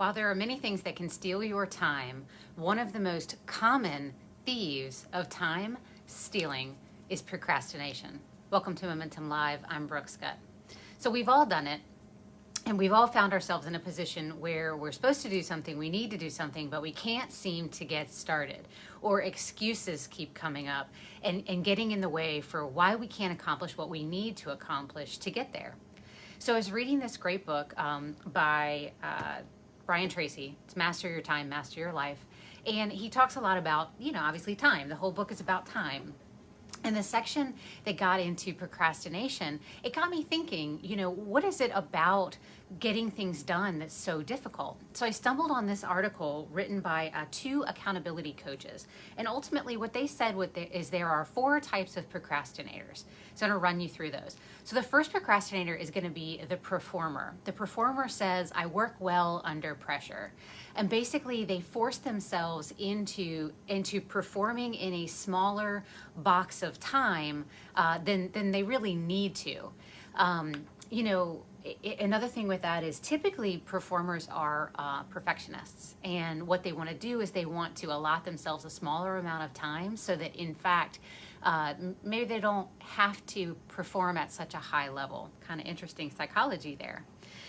While there are many things that can steal your time, one of the most common thieves of time stealing is procrastination. Welcome to Momentum Live. I'm Brooke Scott. So we've all done it, and we've all found ourselves in a position where we're supposed to do something, we need to do something, but we can't seem to get started, or excuses keep coming up and getting in the way for why we can't accomplish what we need to accomplish to get there. So I was reading this great book by Brian Tracy. It's Master Your Time, Master Your Life. And he talks a lot about, obviously time. The whole book is about time. And the section that got into procrastination, it got me thinking, what is it about getting things done that's so difficult? So I stumbled on this article written by two accountability coaches. And ultimately what they said is there are 4 types of procrastinators. So I'm going to run you through those. So the first procrastinator is going to be the performer. The performer says, I work well under pressure. And basically they force themselves into performing in a smaller box of time than they really need to. Another thing with that is typically performers are perfectionists, and what they want to do is they want to allot themselves a smaller amount of time so that in fact maybe they don't have to perform at such a high level. Kind of interesting psychology there.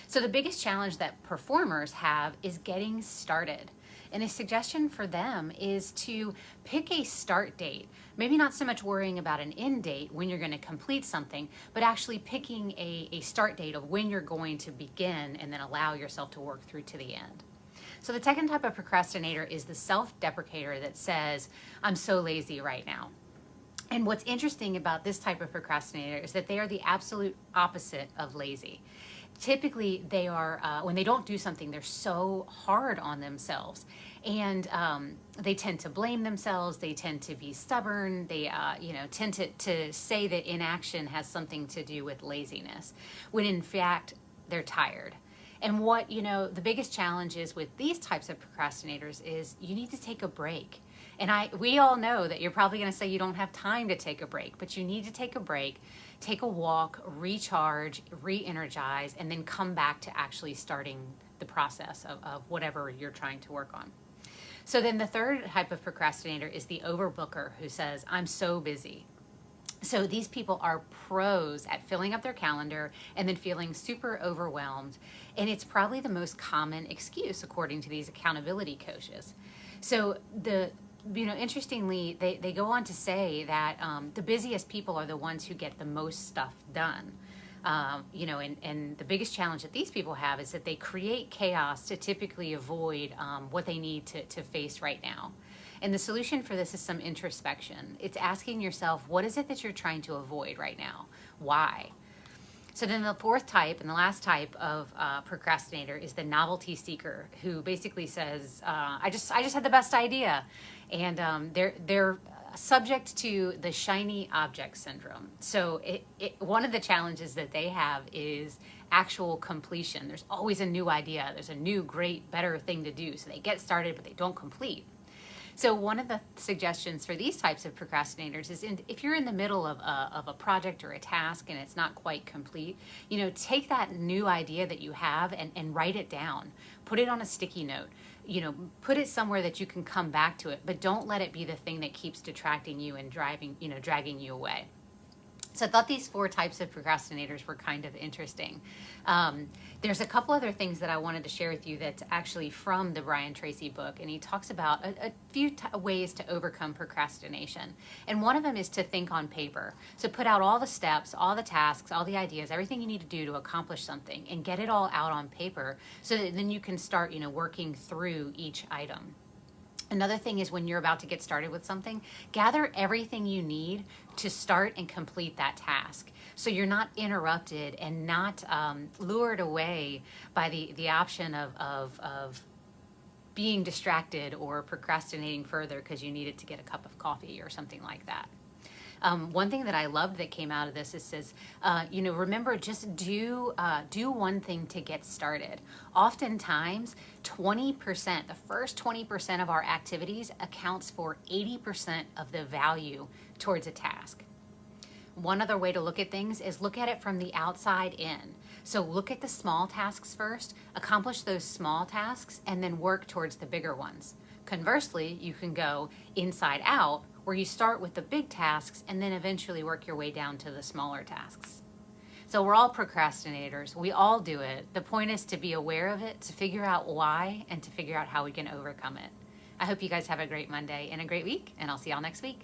So the biggest challenge that performers have is getting started. And a suggestion for them is to pick a start date. Maybe not so much worrying about an end date when you're going to complete something, but actually picking a start date of when you're going to begin and then allow yourself to work through to the end. So the second type of procrastinator is the self-deprecator that says, I'm so lazy right now. And what's interesting about this type of procrastinator is that they are the absolute opposite of lazy. Typically, they are, when they don't do something, they're so hard on themselves. And they tend to blame themselves. They tend to be stubborn. They, tend to say that inaction has something to do with laziness, when in fact, they're tired. And what, the biggest challenge is with these types of procrastinators is you need to take a break. And we all know that you're probably going to say you don't have time to take a break, but you need to take a break, take a walk, recharge, re-energize, and then come back to actually starting the process of whatever you're trying to work on. So then the third type of procrastinator is the overbooker, who says, I'm so busy. So these people are pros at filling up their calendar and then feeling super overwhelmed. And it's probably the most common excuse according to these accountability coaches. So interestingly, they go on to say that the busiest people are the ones who get the most stuff done. And the biggest challenge that these people have is that they create chaos to typically avoid what they need to face right now. And the solution for this is some introspection. It's asking yourself, what is it that you're trying to avoid right now? Why? So then the fourth type and the last type of procrastinator is the novelty seeker, who basically says, I just had the best idea. And they're subject to the shiny object syndrome. So one of the challenges that they have is actual completion. There's always a new idea. There's a new, great, better thing to do. So they get started, but they don't complete. So one of the suggestions for these types of procrastinators is if you're in the middle of a project or a task and it's not quite complete, take that new idea that you have and write it down. Put it on a sticky note. Put it somewhere that you can come back to it, but don't let it be the thing that keeps distracting you and dragging you away. So I thought these 4 types of procrastinators were kind of interesting. There's a couple other things that I wanted to share with you that's actually from the Brian Tracy book, and he talks about a few ways to overcome procrastination. And one of them is to think on paper. So put out all the steps, all the tasks, all the ideas, everything you need to do to accomplish something, and get it all out on paper so that then you can start, working through each item. Another thing is when you're about to get started with something, gather everything you need to start and complete that task. So you're not interrupted and not lured away by the option of being distracted or procrastinating further because you needed to get a cup of coffee or something like that. One thing that I loved that came out of this, it says, remember, just do one thing to get started. Oftentimes, 20%, the first 20% of our activities accounts for 80% of the value towards a task. One other way to look at things is look at it from the outside in. So look at the small tasks first, accomplish those small tasks, and then work towards the bigger ones. Conversely, you can go inside out, where you start with the big tasks and then eventually work your way down to the smaller tasks. So we're all procrastinators. We all do it. The point is to be aware of it, to figure out why, and to figure out how we can overcome it. I hope you guys have a great Monday and a great week, and I'll see y'all next week.